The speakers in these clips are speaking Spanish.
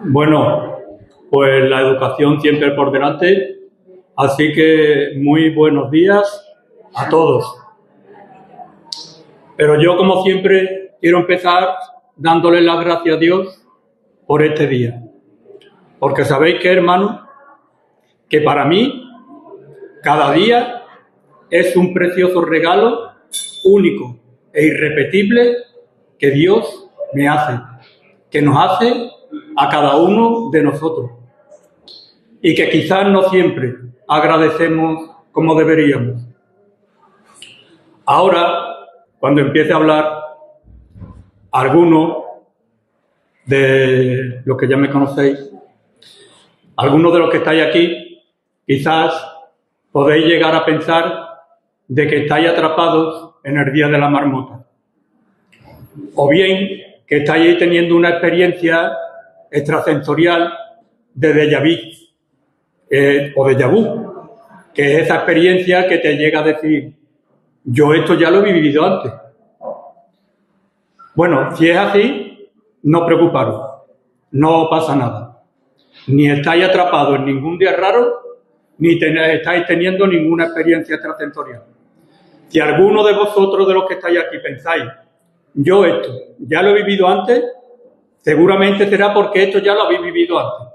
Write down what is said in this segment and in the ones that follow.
Bueno, pues la educación siempre por delante, así que muy buenos días a todos. Pero yo, como siempre, quiero empezar dándole las gracias a Dios por este día. Porque sabéis que, hermanos, que para mí cada día es un precioso regalo único e irrepetible que Dios me hace, que nos hace a cada uno de nosotros, y que quizás no siempre agradecemos como deberíamos. Ahora, cuando empiece a hablar, algunos de los que ya me conocéis, algunos de los que estáis aquí, quizás podéis llegar a pensar de que estáis atrapados en el día de la marmota, o bien que estáis ahí teniendo una experiencia extrasensorial de déjà vu, o déjà vu, que es esa experiencia que te llega a decir, yo esto ya lo he vivido antes. Bueno, si es así, no preocuparos, no pasa nada. Ni estáis atrapados en ningún día raro, ni estáis teniendo ninguna experiencia extrasensorial. Si alguno de vosotros, de los que estáis aquí, pensáis, yo esto ya lo he vivido antes, seguramente será porque esto ya lo habéis vivido antes.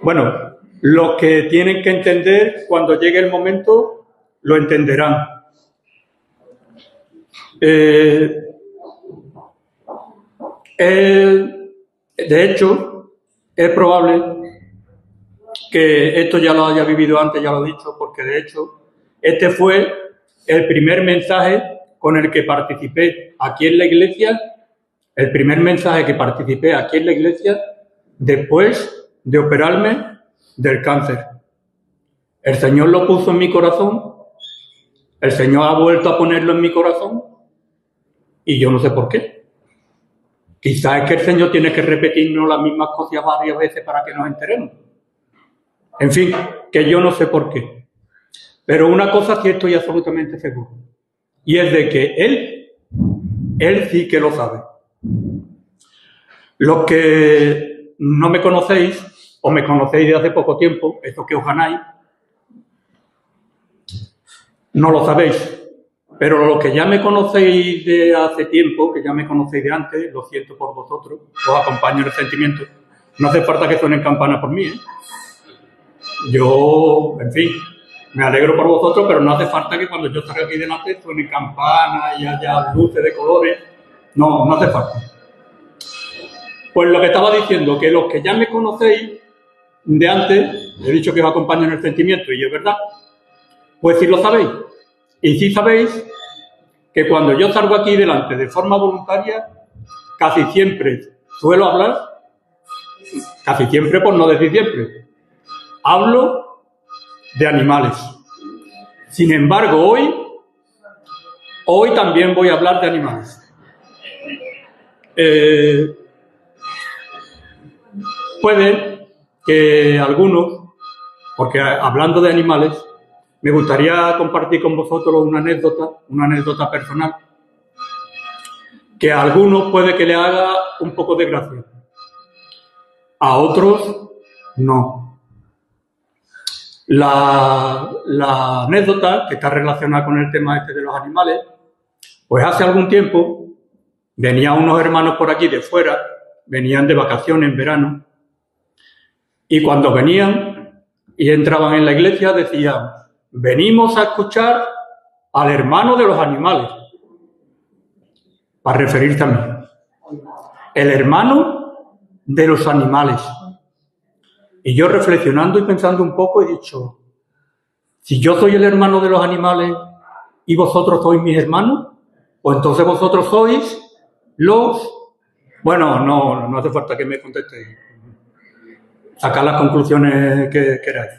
Bueno, los que tienen que entender, cuando llegue el momento, lo entenderán. De hecho, es probable que esto ya lo haya vivido antes, ya lo he dicho, porque de hecho, este fue el primer mensaje con el que participé aquí en la iglesia, el primer mensaje que participé aquí en la iglesia después de operarme del cáncer. El Señor lo puso en mi corazón, el Señor ha vuelto a ponerlo en mi corazón, y yo no sé por qué. Quizás es que el Señor tiene que repetirnos las mismas cosas varias veces para que nos enteremos. En fin, que yo no sé por qué. Pero una cosa sí estoy absolutamente seguro, y es de que Él sí que lo sabe. Los que no me conocéis, o me conocéis de hace poco tiempo, eso que os ganáis, no lo sabéis. Pero los que ya me conocéis de hace tiempo, que ya me conocéis de antes, lo siento por vosotros, os acompaño en el sentimiento. No hace falta que suenen campanas por mí, ¿eh? Yo, en fin, me alegro por vosotros, pero no hace falta que cuando yo salga aquí delante suenen campanas y haya luces de colores. No hace falta. Pues lo que estaba diciendo, que los que ya me conocéis de antes, he dicho que os acompaño en el sentimiento, y es verdad, pues sí lo sabéis. Y sí sabéis que cuando yo salgo aquí delante de forma voluntaria, casi siempre suelo hablar, casi siempre por no decir siempre, hablo de animales. Sin embargo, hoy también voy a hablar de animales. Puede que algunos, porque hablando de animales, me gustaría compartir con vosotros una anécdota personal, que a algunos puede que le haga un poco de gracia, a otros no. La anécdota, que está relacionada con el tema este de los animales, pues hace algún tiempo venían unos hermanos por aquí de fuera, venían de vacaciones en verano, y cuando venían y entraban en la iglesia decían, venimos a escuchar al hermano de los animales, para referirse a mí. El hermano de los animales. Y yo, reflexionando y pensando un poco, he dicho, si yo soy el hermano de los animales y vosotros sois mis hermanos, pues entonces vosotros sois los... Bueno, no hace falta que me contestéis. Sacad las conclusiones que queráis.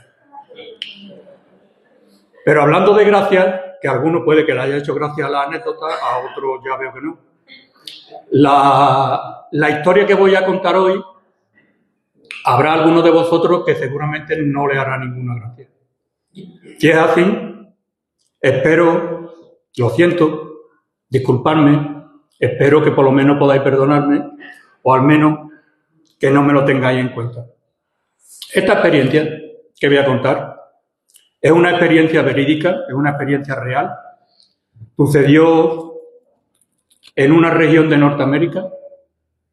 Pero hablando de gracias, que a algunos puede que le haya hecho gracia a la anécdota, a otros ya veo que no. La historia que voy a contar hoy, habrá algunos de vosotros que seguramente no le hará ninguna gracia. Si es así, espero, lo siento, disculpadme, espero que por lo menos podáis perdonarme, o al menos que no me lo tengáis en cuenta. Esta experiencia que voy a contar es una experiencia verídica, es una experiencia real. Sucedió en una región de Norteamérica,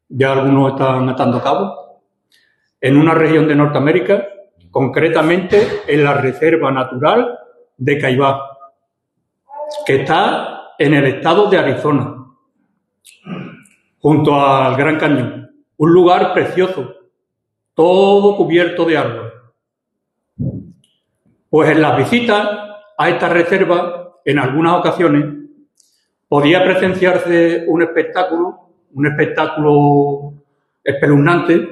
ya algunos están atando cabos, en una región de Norteamérica, concretamente en la Reserva Natural de Kaibab, que está en el estado de Arizona, junto al Gran Cañón. Un lugar precioso, todo cubierto de árboles. Pues en las visitas a esta reserva, en algunas ocasiones, podía presenciarse un espectáculo espeluznante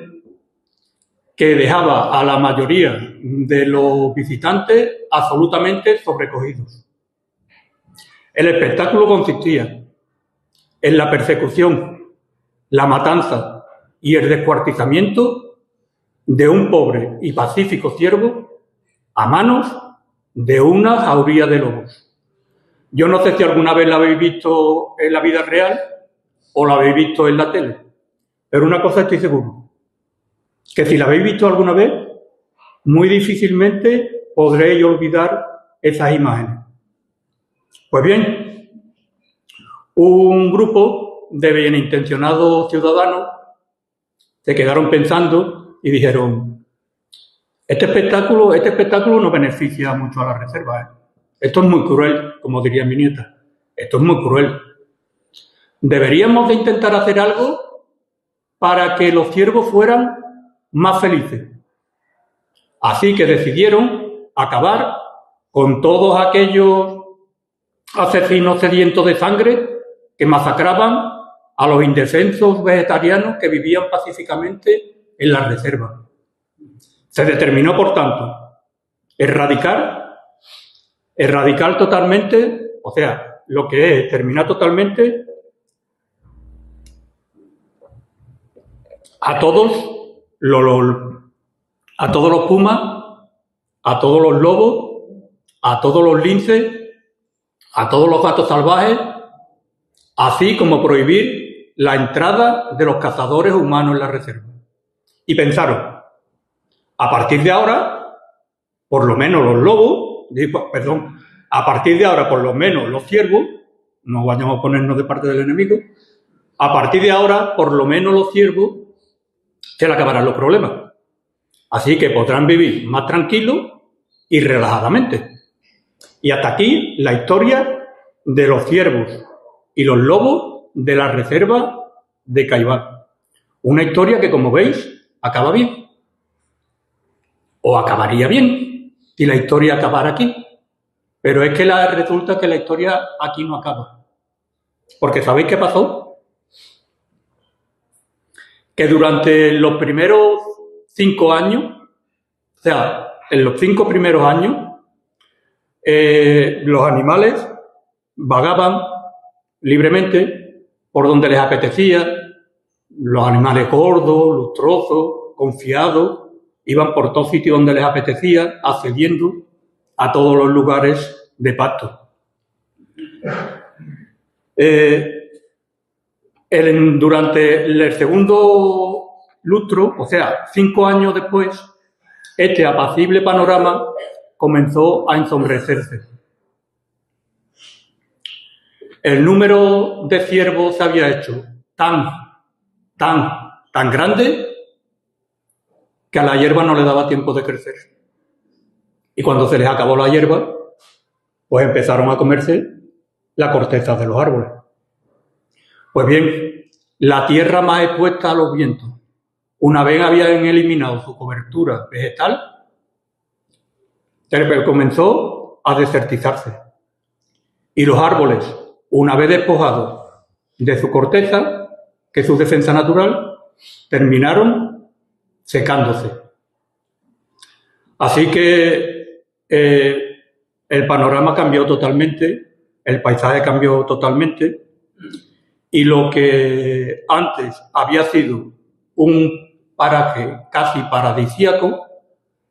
que dejaba a la mayoría de los visitantes absolutamente sobrecogidos. El espectáculo consistía en la persecución, la matanza y el descuartizamiento de un pobre y pacífico ciervo a manos de una jauría de lobos. Yo no sé si alguna vez la habéis visto en la vida real o la habéis visto en la tele, pero una cosa estoy seguro, que si la habéis visto alguna vez, muy difícilmente podréis olvidar esas imágenes. Pues bien, un grupo de bienintencionados ciudadanos se quedaron pensando y dijeron: este espectáculo no beneficia mucho a la reserva, ¿eh? Esto es muy cruel, como diría mi nieta. Esto es muy cruel. Deberíamos de intentar hacer algo para que los ciervos fueran más felices. Así que decidieron acabar con todos aquellos asesinos sedientos de sangre que masacraban a los indefensos vegetarianos que vivían pacíficamente en la reserva. Se determinó, por tanto, erradicar totalmente, o sea, lo que es terminar totalmente a todos los pumas, a todos los lobos, a todos los linces, a todos los gatos salvajes, así como prohibir la entrada de los cazadores humanos en la reserva. Y pensaron: a partir de ahora, por lo menos los lobos, a partir de ahora, por lo menos los ciervos, no vayamos a ponernos de parte del enemigo, a partir de ahora, por lo menos los ciervos se le acabarán los problemas. Así que podrán vivir más tranquilos y relajadamente. Y hasta aquí la historia de los ciervos y los lobos de la reserva de Kaibab. Una historia que, como veis, acaba bien. O acabaría bien si la historia acabara aquí. Pero es que resulta que la historia aquí no acaba. Porque ¿sabéis qué pasó? Que durante los primeros 5 años, o sea, en los 5 primeros años, los animales vagaban libremente por donde les apetecía. Los animales gordos, lustrosos, confiados, iban por todos sitios donde les apetecía, accediendo a todos los lugares de pasto. Durante el segundo lustro, o sea, 5 años después, este apacible panorama comenzó a ensombrecerse. El número de ciervos se había hecho tan grande que a la hierba no le daba tiempo de crecer. Y cuando se les acabó la hierba, pues empezaron a comerse la corteza de los árboles. Pues bien, la tierra más expuesta a los vientos, una vez habían eliminado su cobertura vegetal, comenzó a desertizarse. Y los árboles, una vez despojados de su corteza, que es su defensa natural, terminaron secándose. Así que el panorama cambió totalmente, el paisaje cambió totalmente, y lo que antes había sido un paraje casi paradisíaco,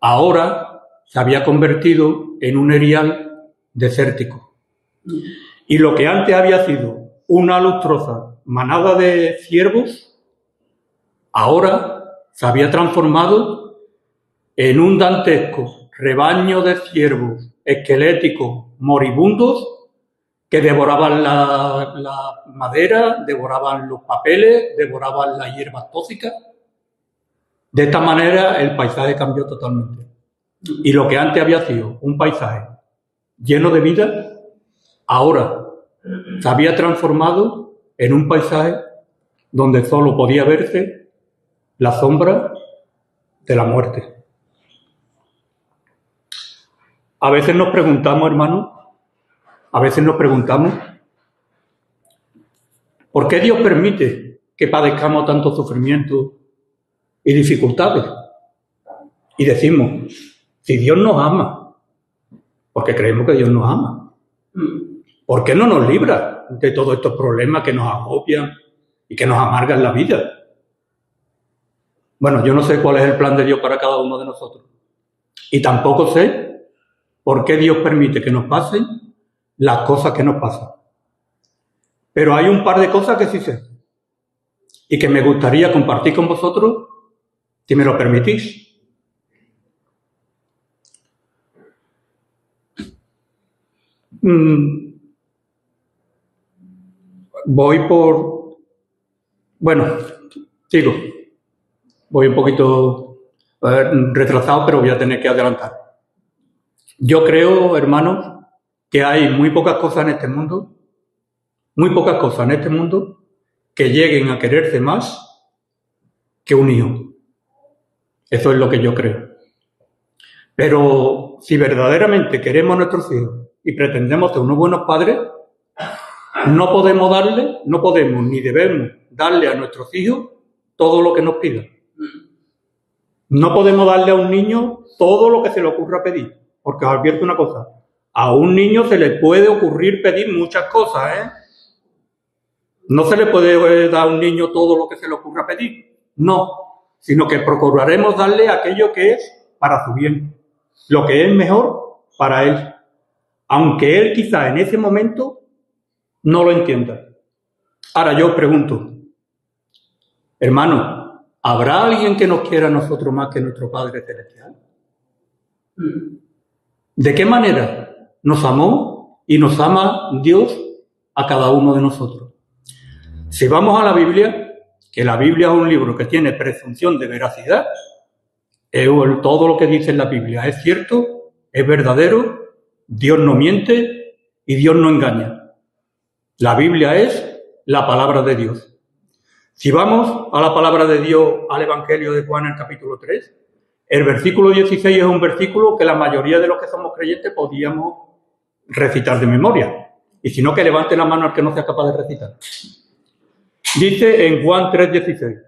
ahora se había convertido en un erial desértico. Y lo que antes había sido una lustrosa manada de ciervos, ahora se había transformado en un dantesco rebaño de ciervos esqueléticos moribundos que devoraban la madera, devoraban los papeles, devoraban las hierbas tóxicas. De esta manera el paisaje cambió totalmente. Y lo que antes había sido un paisaje lleno de vida, ahora se había transformado en un paisaje donde solo podía verse la sombra de la muerte. A veces nos preguntamos, hermanos, ¿por qué Dios permite que padezcamos tanto sufrimiento y dificultades? Y decimos, si Dios nos ama, porque creemos que Dios nos ama, ¿por qué no nos libra de todos estos problemas que nos agobian y que nos amargan la vida? Bueno, yo no sé cuál es el plan de Dios para cada uno de nosotros. Y tampoco sé por qué Dios permite que nos pasen las cosas que nos pasan. Pero hay un par de cosas que sí sé y que me gustaría compartir con vosotros, si me lo permitís. Sigo. Voy un poquito retrasado, pero voy a tener que adelantar. Yo creo, hermanos, que hay muy pocas cosas en este mundo, que lleguen a quererse más que un hijo. Eso es lo que yo creo. Pero si verdaderamente queremos a nuestros hijos y pretendemos ser unos buenos padres, no podemos ni debemos darle a nuestros hijos todo lo que nos pidan. No podemos darle a un niño todo lo que se le ocurra pedir, porque os advierto una cosa, a un niño se le puede ocurrir pedir muchas cosas, ¿eh? No se le puede dar a un niño todo lo que se le ocurra pedir, no, sino que procuraremos darle aquello que es para su bien, lo que es mejor para él, aunque él quizá en ese momento no lo entienda. Ahora yo os pregunto, hermano, ¿habrá alguien que nos quiera a nosotros más que nuestro Padre Celestial? ¿De qué manera nos amó y nos ama Dios a cada uno de nosotros? Si vamos a la Biblia, que la Biblia es un libro que tiene presunción de veracidad, todo lo que dice en la Biblia es cierto, es verdadero, Dios no miente y Dios no engaña. La Biblia es la palabra de Dios. Si vamos a la palabra de Dios, al Evangelio de Juan, el capítulo 3, el versículo 16 es un versículo que la mayoría de los que somos creyentes podíamos recitar de memoria. Y si no, que levante la mano al que no sea capaz de recitar. Dice en Juan 3:16,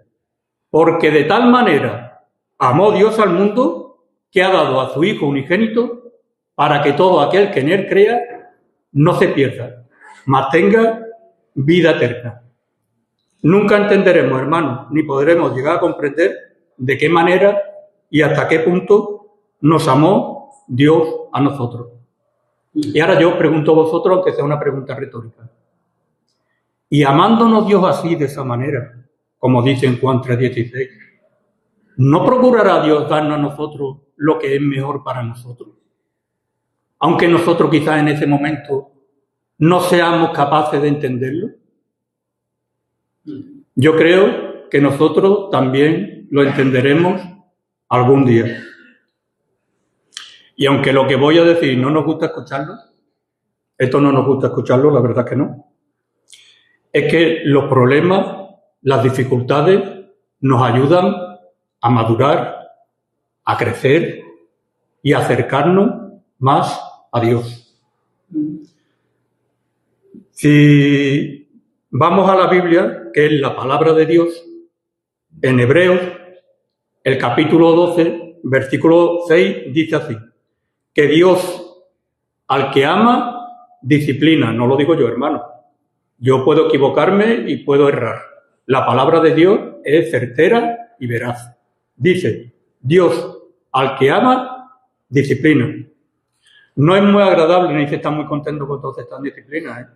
porque de tal manera amó Dios al mundo que ha dado a su Hijo unigénito para que todo aquel que en él crea no se pierda, mas tenga vida eterna. Nunca entenderemos, hermanos, ni podremos llegar a comprender de qué manera y hasta qué punto nos amó Dios a nosotros. Y ahora yo os pregunto a vosotros, aunque sea una pregunta retórica. Y amándonos Dios así, de esa manera, como dice en Juan 3:16, ¿no procurará Dios darnos a nosotros lo que es mejor para nosotros? Aunque nosotros quizás en ese momento no seamos capaces de entenderlo. Yo creo que nosotros también lo entenderemos algún día. Y aunque lo que voy a decir no nos gusta escucharlo, esto no nos gusta escucharlo, la verdad que no, es que los problemas, las dificultades nos ayudan a madurar, a crecer y a acercarnos más a Dios. Si vamos a la Biblia, que es la palabra de Dios, en Hebreos, el capítulo 12, versículo 6, dice así, que Dios al que ama, disciplina. No lo digo yo, hermano. Yo puedo equivocarme y puedo errar. La palabra de Dios es certera y veraz. Dice, Dios al que ama, disciplina. No es muy agradable ni se está muy contento con todas estas disciplinas, ¿eh?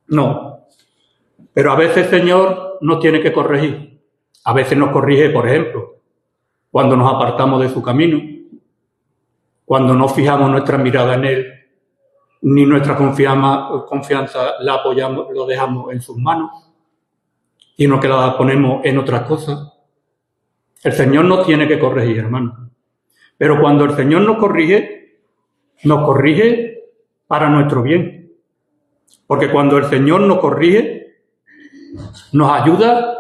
No. Pero a veces el Señor nos tiene que corregir. A veces nos corrige, por ejemplo, cuando nos apartamos de su camino, cuando no fijamos nuestra mirada en Él, ni nuestra confianza la apoyamos, lo dejamos en sus manos, sino que la ponemos en otras cosas. El Señor nos tiene que corregir, hermano. Pero cuando el Señor nos corrige para nuestro bien. Porque cuando el Señor nos corrige, nos ayuda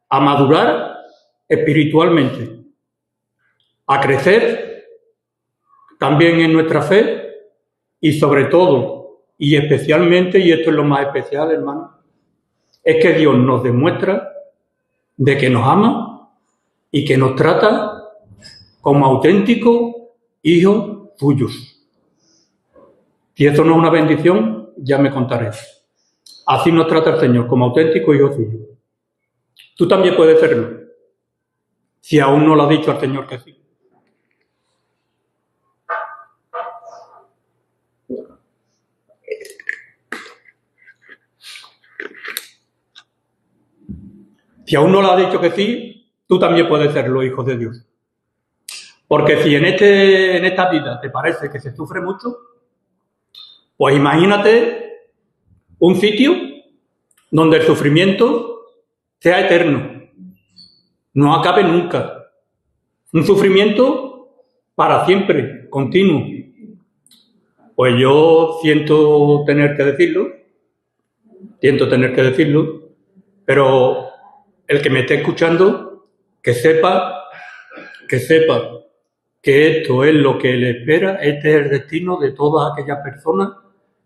a madurar espiritualmente, a crecer también en nuestra fe y sobre todo y especialmente, y esto es lo más especial, hermano, es que Dios nos demuestra de que nos ama y que nos trata como auténticos hijos suyos. Si eso no es una bendición, ya me contaré. Así nos trata el Señor, como auténtico hijo suyo. Tú también puedes serlo, si aún no lo has dicho al Señor que sí. Si aún no lo has dicho que sí, tú también puedes serlo, hijo de Dios. Porque si en esta vida te parece que se sufre mucho, pues imagínate un sitio donde el sufrimiento sea eterno, no acabe nunca. Un sufrimiento para siempre, continuo. Pues yo siento tener que decirlo, pero el que me esté escuchando, que sepa que esto es lo que le espera, este es el destino de todas aquellas personas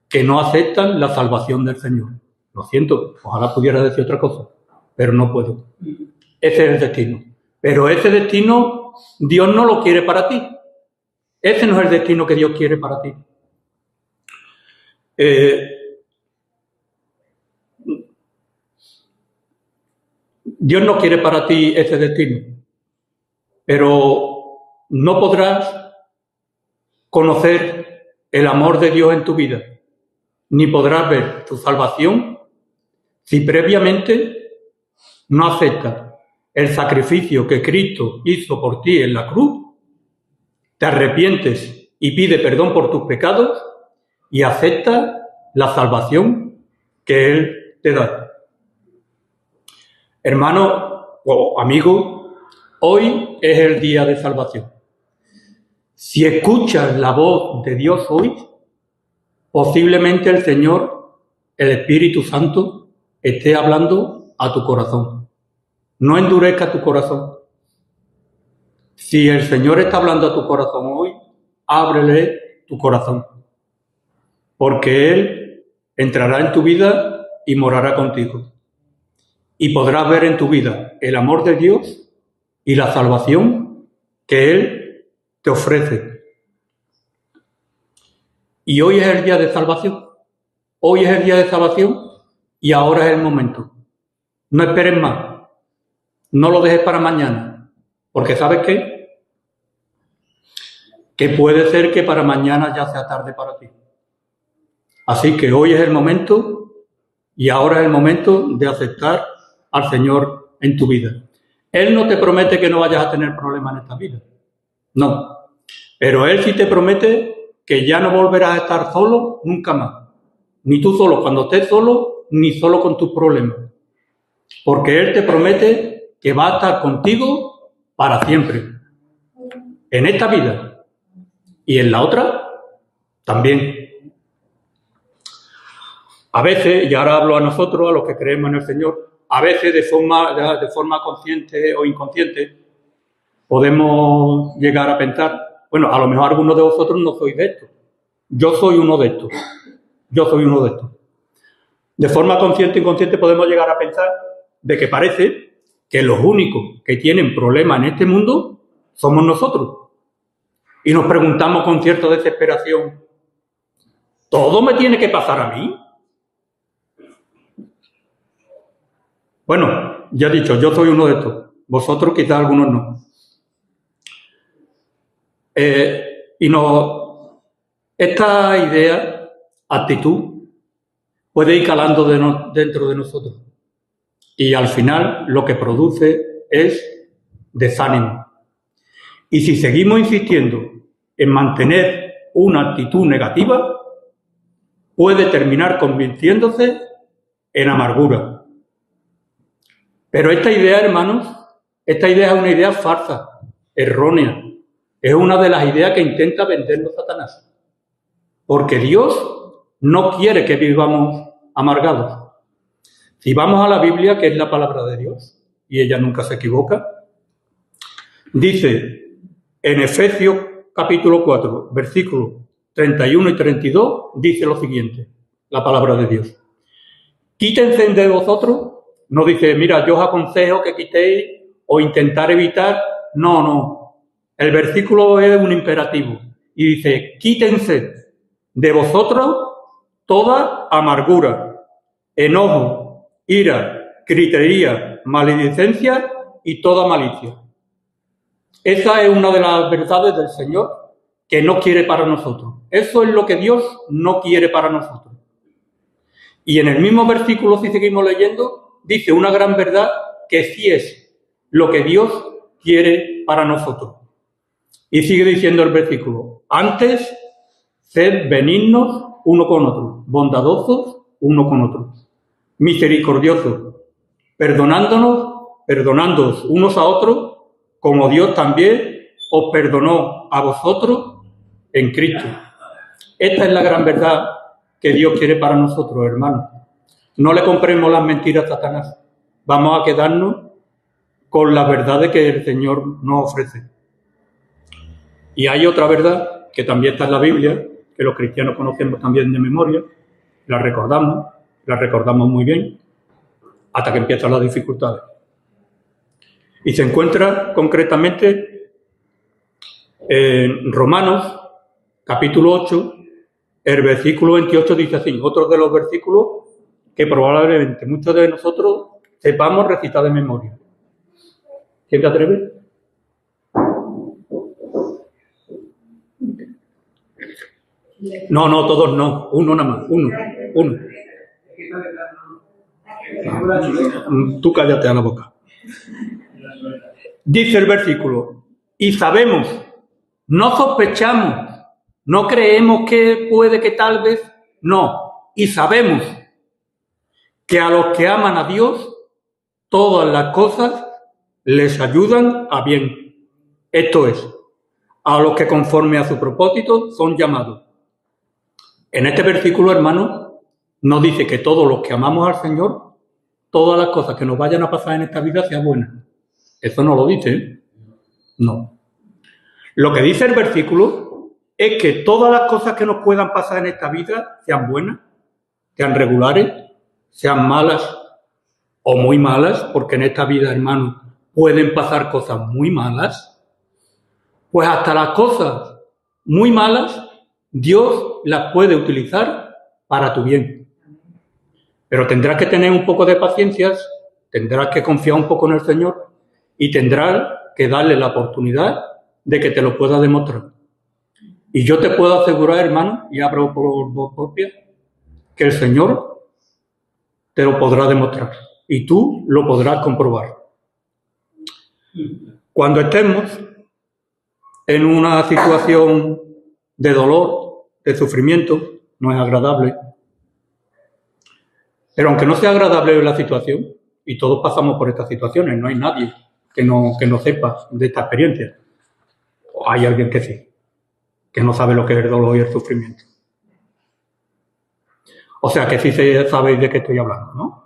que no aceptan la salvación del Señor. Lo siento, ojalá pudiera decir otra cosa, pero no puedo. Ese es el destino. Pero ese destino Dios no lo quiere para ti. Ese no es el destino que Dios quiere para ti. Dios no quiere para ti ese destino, pero no podrás conocer el amor de Dios en tu vida, ni podrás ver tu salvación si previamente no aceptas el sacrificio que Cristo hizo por ti en la cruz, te arrepientes y pides perdón por tus pecados y aceptas la salvación que Él te da. Hermano o amigo, hoy es el día de salvación. Si escuchas la voz de Dios hoy, posiblemente el Señor, el Espíritu Santo, esté hablando a tu corazón. No endurezca tu corazón. Si el Señor está hablando a tu corazón hoy, ábrele tu corazón. Porque Él entrará en tu vida y morará contigo. Y podrás ver en tu vida el amor de Dios y la salvación que Él te ofrece. Y hoy es el día de salvación. Hoy es el día de salvación y ahora es el momento. No esperes más. No lo dejes para mañana. Porque ¿sabes qué? Que puede ser que para mañana ya sea tarde para ti. Así que hoy es el momento y ahora es el momento de aceptar al Señor en tu vida. Él no te promete que no vayas a tener problemas en esta vida. No. Pero Él sí te promete que ya no volverás a estar solo nunca más. Ni tú solo cuando estés solo, ni solo con tus problemas. Porque Él te promete que va a estar contigo para siempre. En esta vida. Y en la otra, también. A veces, y ahora hablo a nosotros, a los que creemos en el Señor, a veces de forma consciente o inconsciente podemos llegar a pensar, bueno, a lo mejor algunos de vosotros no sois de esto. Yo soy uno de estos. De forma consciente e inconsciente podemos llegar a pensar de que parece que los únicos que tienen problemas en este mundo somos nosotros. Y nos preguntamos con cierta desesperación, ¿todo me tiene que pasar a mí? Bueno, ya he dicho, yo soy uno de estos. Vosotros quizás algunos no. Esta idea, actitud, puede ir calando dentro de nosotros. Y al final lo que produce es desánimo. Y si seguimos insistiendo en mantener una actitud negativa, puede terminar convirtiéndose en amargura. Pero esta idea, hermanos, esta idea es una idea falsa, errónea. Es una de las ideas que intenta vendernos Satanás. Porque Dios no quiere que vivamos amargados. Si vamos a la Biblia, que es la palabra de Dios, y ella nunca se equivoca, dice en Efesios capítulo 4, versículos 31 y 32, dice lo siguiente, la palabra de Dios. Quítense de vosotros, no dice, mira, yo os aconsejo que quitéis o intentar evitar, no. El versículo es un imperativo y dice, quítense de vosotros toda amargura, enojo, ira, gritería, maledicencia y toda malicia. Esa es una de las verdades del Señor que no quiere para nosotros. Eso es lo que Dios no quiere para nosotros. Y en el mismo versículo, si seguimos leyendo, dice una gran verdad que sí es lo que Dios quiere para nosotros. Y sigue diciendo el versículo, antes, sed benignos uno con otro, bondadosos uno con otro, misericordiosos, perdonándoos unos a otros, como Dios también os perdonó a vosotros en Cristo. Esta es la gran verdad que Dios quiere para nosotros, hermanos. No le compremos las mentiras a Satanás. Vamos a quedarnos con las verdades que el Señor nos ofrece. Y hay otra verdad que también está en la Biblia, que los cristianos conocemos también de memoria, la recordamos muy bien, hasta que empiezan las dificultades. Y se encuentra concretamente en Romanos, capítulo 8, el versículo 28 dice así, otro de los versículos que probablemente muchos de nosotros sepamos recitar de memoria. ¿Quién te atreve? No, todos no. Uno nada más. Uno. Tú cállate a la boca. Dice el versículo, y sabemos, no sospechamos, no creemos que puede que tal vez, no, y sabemos que a los que aman a Dios, todas las cosas les ayudan a bien. Esto es, a los que conforme a su propósito son llamados. En este versículo, hermano, nos dice que todos los que amamos al Señor, todas las cosas que nos vayan a pasar en esta vida sean buenas. Eso no lo dice, ¿eh? No. Lo que dice el versículo es que todas las cosas que nos puedan pasar en esta vida sean buenas, sean regulares, sean malas o muy malas, porque en esta vida, hermano, pueden pasar cosas muy malas. Pues hasta las cosas muy malas, Dios las puede utilizar para tu bien. Pero tendrás que tener un poco de paciencia, tendrás que confiar un poco en el Señor y tendrás que darle la oportunidad de que te lo pueda demostrar. Y yo te puedo asegurar, hermano, y hablo por voz propia, que el Señor te lo podrá demostrar y tú lo podrás comprobar. Cuando estemos en una situación de dolor, de sufrimiento, no es agradable. Pero aunque no sea agradable la situación, y todos pasamos por estas situaciones, no hay nadie que no sepa de esta experiencia. O hay alguien que sí, que no sabe lo que es el dolor y el sufrimiento. O sea que sí sabéis de qué estoy hablando, ¿no?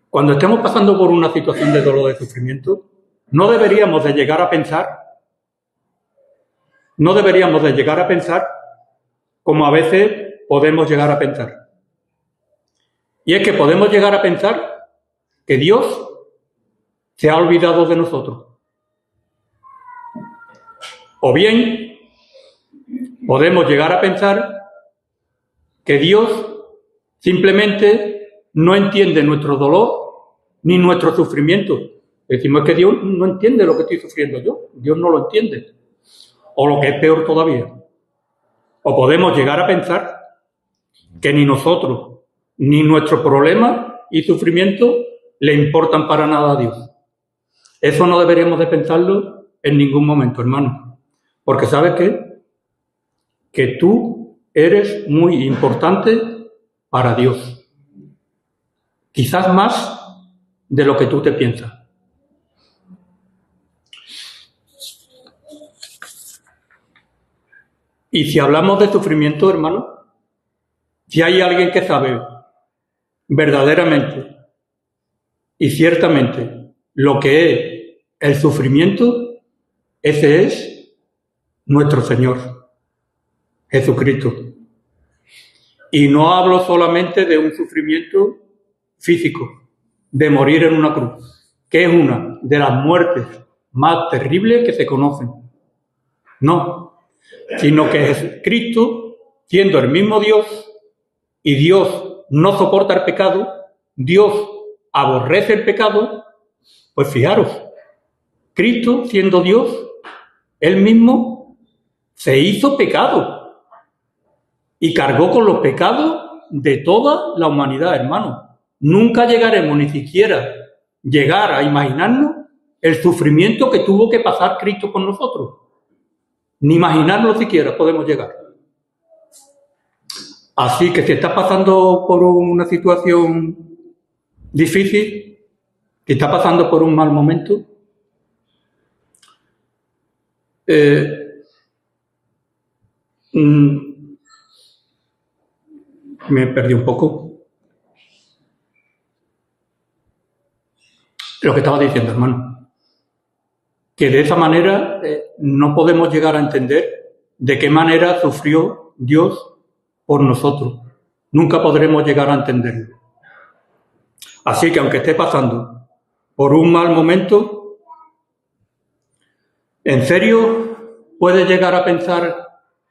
Cuando estemos pasando por una situación de dolor y de sufrimiento, no deberíamos de llegar a pensar como a veces podemos llegar a pensar. Y es que podemos llegar a pensar que Dios se ha olvidado de nosotros. O bien, podemos llegar a pensar que Dios simplemente no entiende nuestro dolor ni nuestro sufrimiento. Decimos que Dios no entiende lo que estoy sufriendo yo. Dios no lo entiende. O lo que es peor todavía. O podemos llegar a pensar que ni nosotros ni nuestros problemas y sufrimientos le importan para nada a Dios. Eso no deberíamos de pensarlo en ningún momento, hermano. Porque ¿sabes qué? Que tú eres muy importante para Dios. Quizás más de lo que tú te piensas. Y si hablamos de sufrimiento, hermano, si hay alguien que sabe verdaderamente y ciertamente lo que es el sufrimiento, ese es nuestro Señor, Jesucristo. Y no hablo solamente de un sufrimiento físico, de morir en una cruz, que es una de las muertes más terribles que se conocen. No, sino que Jesucristo, siendo el mismo Dios, y Dios no soporta el pecado, Dios aborrece el pecado, pues fijaros, Cristo, siendo Dios, Él mismo se hizo pecado y cargó con los pecados de toda la humanidad, hermano. Nunca llegaremos ni siquiera llegar a imaginarnos el sufrimiento que tuvo que pasar Cristo con nosotros. Ni imaginarlo siquiera podemos llegar. Así que si estás pasando por una situación difícil, si estás pasando por un mal momento, me perdí un poco. Lo que estaba diciendo, hermano. Que de esa manera no podemos llegar a entender de qué manera sufrió Dios por nosotros. Nunca podremos llegar a entenderlo. Así que aunque esté pasando por un mal momento, ¿en serio puedes llegar a pensar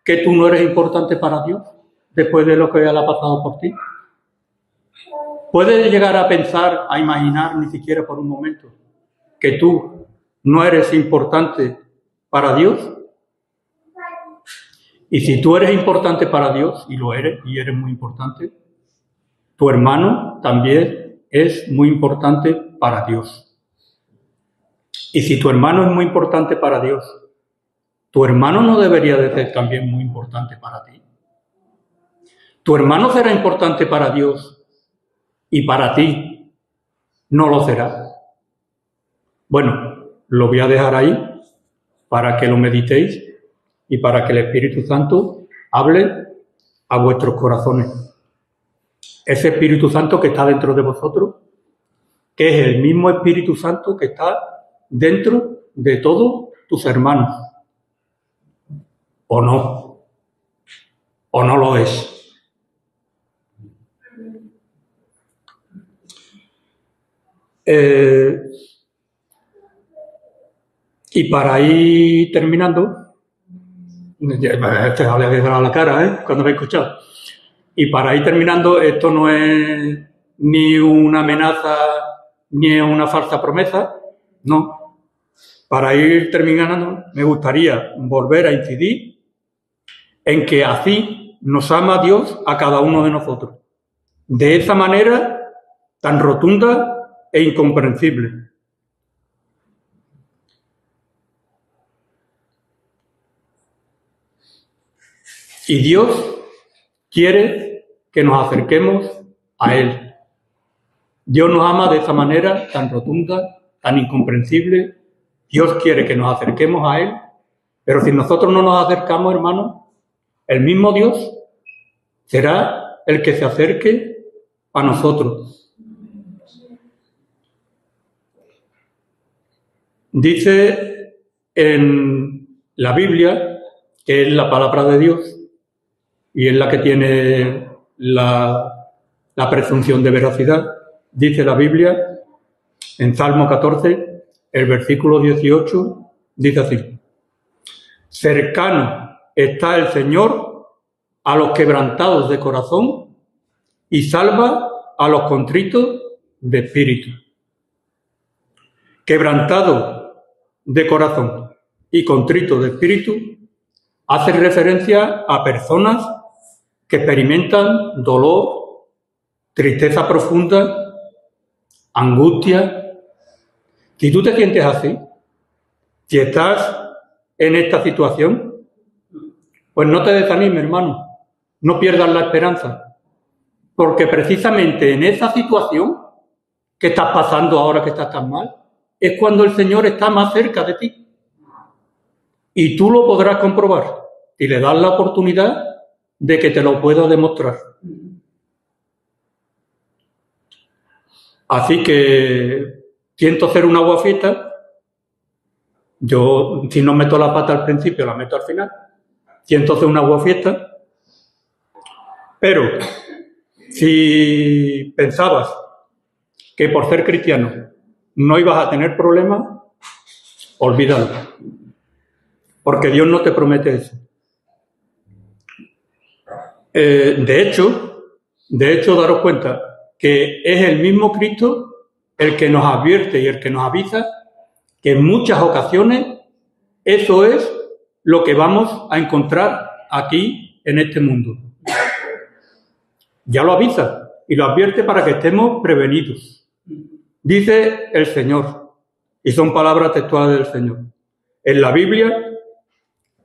que tú no eres importante para Dios después de lo que Él ha pasado por ti? ¿Puedes llegar a pensar, a imaginar ni siquiera por un momento que tú no eres importante para Dios? Y si tú eres importante para Dios, y lo eres, y eres muy importante, tu hermano también es muy importante para Dios. Y si tu hermano es muy importante para Dios, tu hermano no debería de ser también muy importante para ti. Tu hermano será importante para Dios y para ti no lo será. Bueno, lo voy a dejar ahí para que lo meditéis y para que el Espíritu Santo hable a vuestros corazones. Ese Espíritu Santo que está dentro de vosotros, que es el mismo Espíritu Santo que está dentro de todos tus hermanos. ¿O no? ¿O no lo es? Y para ir terminando, te había dejado la cara, cuando me he escuchado. Y para ir terminando, esto no es ni una amenaza ni una falsa promesa, no. Para ir terminando, me gustaría volver a incidir en que así nos ama Dios a cada uno de nosotros. De esa manera tan rotunda e incomprensible. Y Dios quiere que nos acerquemos a Él. Dios nos ama de esa manera tan rotunda, tan incomprensible. Dios quiere que nos acerquemos a Él, pero si nosotros no nos acercamos, hermanos, el mismo Dios será el que se acerque a nosotros. Dice en la Biblia, que es la palabra de Dios, y es la que tiene la presunción de veracidad, dice la Biblia, en Salmo 14, el versículo 18, dice así: cercano está el Señor a los quebrantados de corazón y salva a los contritos de espíritu. Quebrantado de corazón y contrito de espíritu hace referencia a personas que experimentan dolor, tristeza profunda, angustia, Si tú te sientes así, si estás en esta situación, pues no te desanimes, hermano, no pierdas la esperanza, porque precisamente en esa situación que estás pasando ahora que estás tan mal, es cuando el Señor está más cerca de ti. Y tú lo podrás comprobar y le das la oportunidad de que te lo pueda demostrar. Así que siento ser un aguafiesta. Yo, si no meto la pata al principio, la meto al final. Siento ser un aguafiesta. Pero si pensabas que por ser cristiano no ibas a tener problemas, olvídalo. Porque Dios no te promete eso. De hecho, daros cuenta que es el mismo Cristo el que nos advierte y el que nos avisa que en muchas ocasiones eso es lo que vamos a encontrar aquí en este mundo. Ya lo avisa y lo advierte para que estemos prevenidos. Dice el Señor, y son palabras textuales del Señor. En la Biblia,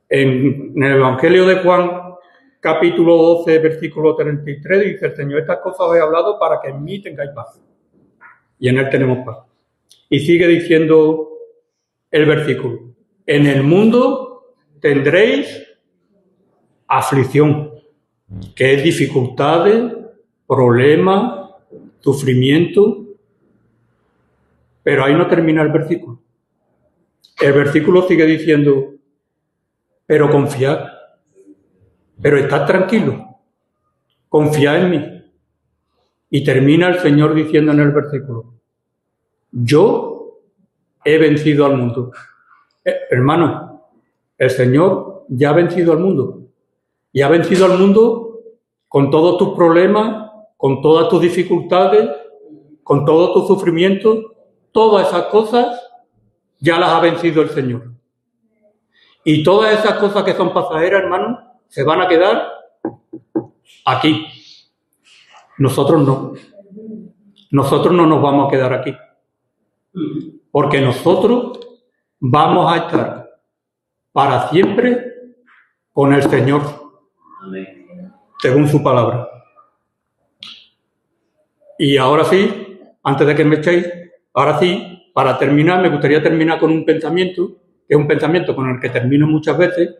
en el Evangelio de Juan, capítulo 12, versículo 33, dice el Señor: estas cosas os he hablado para que en mí tengáis paz. Y en Él tenemos paz. Y sigue diciendo el versículo: en el mundo tendréis aflicción, que es dificultades, problemas, sufrimiento. Pero ahí no termina el versículo. El versículo sigue diciendo: pero confiad, pero estad tranquilos, confiad en mí. Y termina el Señor diciendo en el versículo: yo he vencido al mundo. Hermano, el Señor ya ha vencido al mundo. Y ha vencido al mundo con todos tus problemas, con todas tus dificultades, con todos tus sufrimientos. Todas esas cosas ya las ha vencido el Señor. Y todas esas cosas que son pasajeras, hermano, se van a quedar aquí. Nosotros no. Nosotros no nos vamos a quedar aquí. Porque nosotros vamos a estar para siempre con el Señor, según su palabra. Y ahora sí, antes de que me echéis, ahora sí, para terminar, me gustaría terminar con un pensamiento, que es un pensamiento con el que termino muchas veces,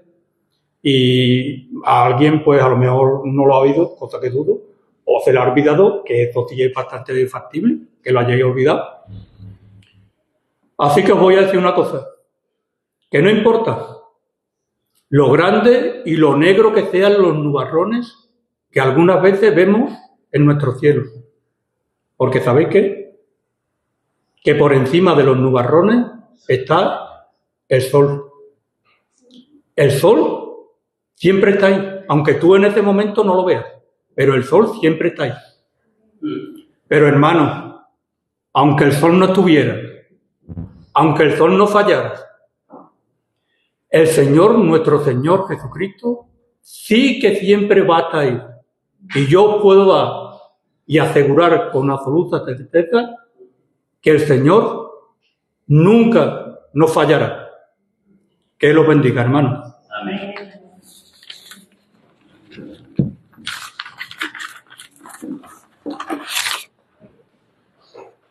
y a alguien, pues a lo mejor no lo ha oído, cosa que dudo, o se le ha olvidado, que esto sí es bastante factible, que lo hayáis olvidado. Así que os voy a decir una cosa, que no importa lo grande y lo negro que sean los nubarrones que algunas veces vemos en nuestro cielo. Porque ¿sabéis qué? Que por encima de los nubarrones está el sol. El sol siempre está ahí, aunque tú en ese momento no lo veas, pero el sol siempre está ahí. Pero hermano, aunque el sol no estuviera, aunque el sol no fallara, el Señor, nuestro Señor Jesucristo, sí que siempre va a estar ahí. Y yo puedo dar y asegurar con absoluta certeza que el Señor nunca nos fallará. Que Él los bendiga, hermano. Amén.